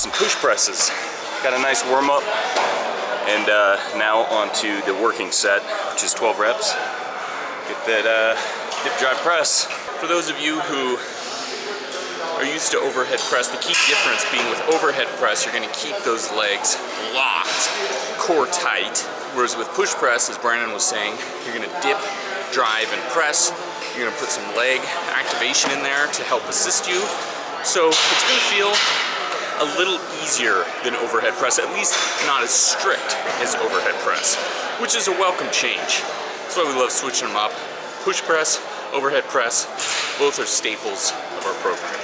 some push presses. Got a nice warm up, and now onto the working set, which is 12 reps. Get that hip drive press. For those of you who are used to overhead press, the key difference being with overhead press, you're gonna keep those legs locked, core tight, whereas with push press, as Brandon was saying, you're gonna dip, drive, and press. You're gonna put some leg activation in there to help assist you. So it's gonna feel a little easier than overhead press, at least not as strict as overhead press, which is a welcome change. That's why we love switching them up. Push press, overhead press, both are staples of our program.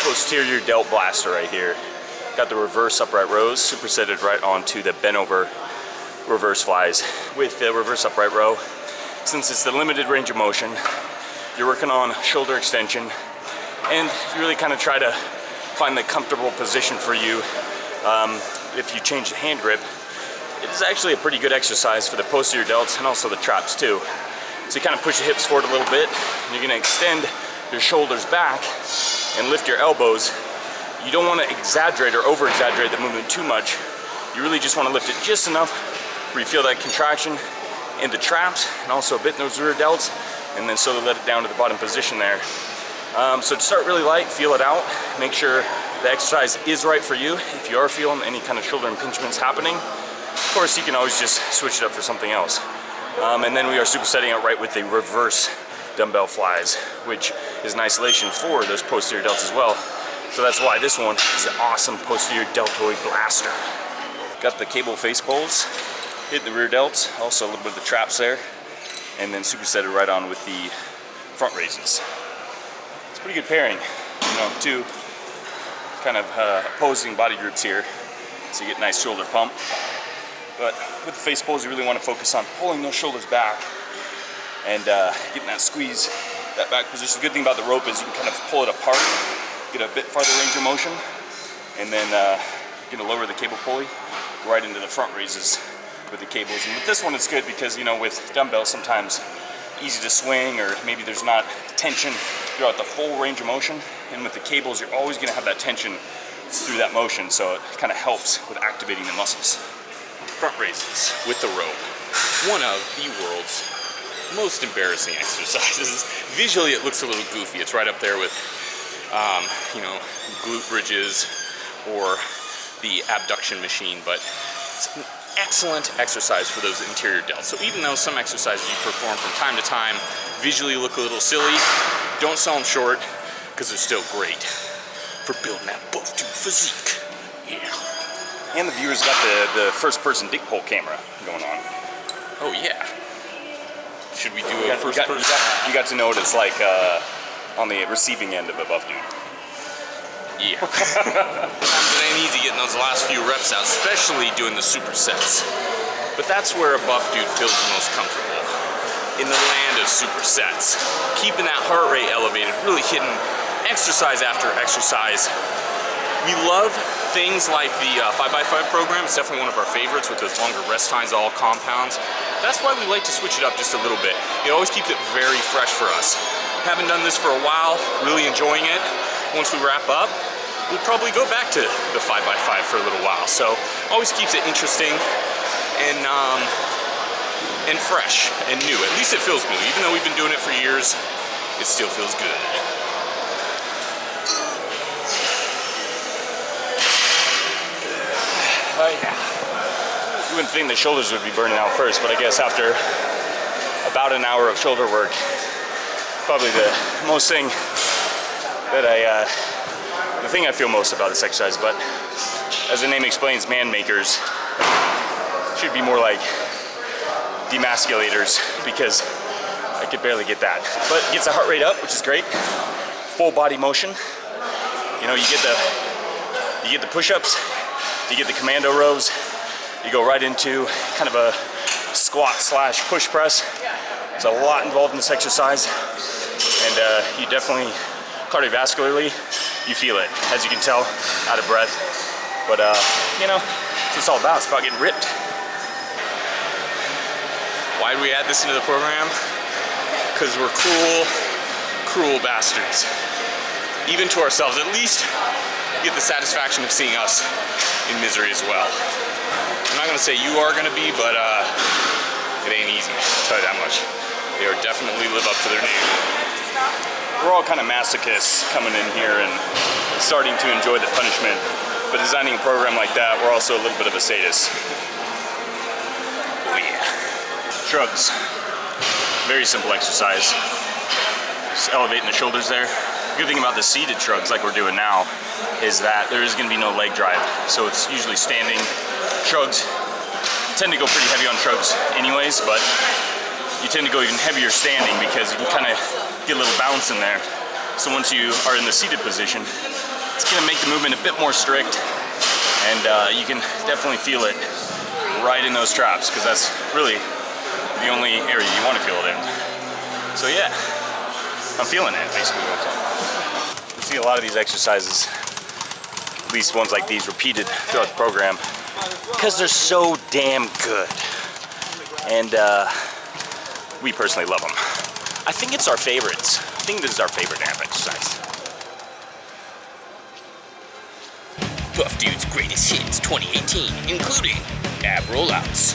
Posterior delt blaster right here. Got the reverse upright rows supersetted right onto the bent over reverse flies. With the reverse upright row, since it's the limited range of motion, you're working on shoulder extension, and you really kind of try to find the comfortable position for you. If you change the hand grip, it is actually a pretty good exercise for the posterior delts and also the traps too. So you kind of push the hips forward a little bit, and you're gonna extend your shoulders back and lift your elbows. You don't want to exaggerate or over exaggerate the movement too much. You really just want to lift it just enough where you feel that contraction in the traps and also a bit in those rear delts, and then slowly let it down to the bottom position there. So to start really light, feel it out, make sure the exercise is right for you. If you are feeling any kind of shoulder impingements happening, of course you can always just switch it up for something else. And then we are supersetting it right with the reverse dumbbell flies, which is in isolation for those posterior delts as well. So that's why this one is an awesome posterior deltoid blaster. Got the cable face pulls, hit the rear delts, also a little bit of the traps there, and then supersetted right on with the front raises. It's a pretty good pairing, you know, two kind of opposing body groups here, so you get a nice shoulder pump. But with the face pulls, you really want to focus on pulling those shoulders back and getting that squeeze, that back position. The good thing about the rope is you can kind of pull it apart, get a bit farther range of motion, and then you're gonna lower the cable pulley right into the front raises with the cables. And with this one, it's good because, you know, with dumbbells, sometimes easy to swing, or maybe there's not tension throughout the full range of motion. And with the cables, you're always gonna have that tension through that motion, so it kind of helps with activating the muscles. Front raises with the rope. One of the world's most embarrassing exercises. Visually, it looks a little goofy. It's right up there with, you know, glute bridges or the abduction machine, but it's an excellent exercise for those interior delts. So even though some exercises you perform from time to time visually look a little silly, don't sell them short, because they're still great for building that buff dude physique. Yeah. And the viewers got the first-person dick pole camera going on. Oh yeah. Should we do a first-person? You got to know what it's like on the receiving end of a buff dude. Yeah. Sometimes it ain't easy getting those last few reps out, especially doing the supersets. But that's where a buff dude feels the most comfortable, in the land of supersets. Keeping that heart rate elevated, really hitting exercise after exercise. We love things like the 5x5 program. It's definitely one of our favorites with those longer rest times, all compounds. That's why we like to switch it up just a little bit. It always keeps it very fresh for us. Haven't done this for a while, really enjoying it. Once we wrap up, we'll probably go back to the 5x5 for a little while. So always keeps it interesting and fresh and new. At least it feels new. Even though we've been doing it for years, it still feels good. You wouldn't think the shoulders would be burning out first, but I guess after about an hour of shoulder work, probably the most thing that the thing I feel most about this exercise. But as the name explains, man makers should be more like demasculators, because I could barely get that. But it gets the heart rate up, which is great. Full body motion. You know, you get the push-ups, you get the commando rows, you go right into kind of a squat slash push press. There's a lot involved in this exercise, and you definitely, cardiovascularly, you feel it. As you can tell, out of breath. But you know, that's what it's all about. It's about getting ripped. Why did we add this into the program? Because we're cruel bastards. Even to ourselves. At least get the satisfaction of seeing us in misery as well. I'm not gonna say you are gonna be, but it ain't easy, I'll tell you that much. They are definitely live up to their name. We're all kind of masochists coming in here and starting to enjoy the punishment, but designing a program like that, we're also a little bit of a sadist. Oh yeah. Shrugs. Very simple exercise. Just elevating the shoulders there. The good thing about the seated shrugs, like we're doing now, is that there is going to be no leg drive. So it's usually standing shrugs. Tend to go pretty heavy on shrugs anyways, but you tend to go even heavier standing because you can kind of get a little bounce in there. So once you are in the seated position, it's going to make the movement a bit more strict, and you can definitely feel it right in those traps, because that's really the only area you want to feel it in. So yeah, I'm feeling it, basically. You see a lot of these exercises, at least ones like these, repeated throughout the program, because they're so damn good. And we personally love them. I think it's our favorites. I think this is our favorite ab exercise. Buff Dude's greatest hits 2018, including ab rollouts.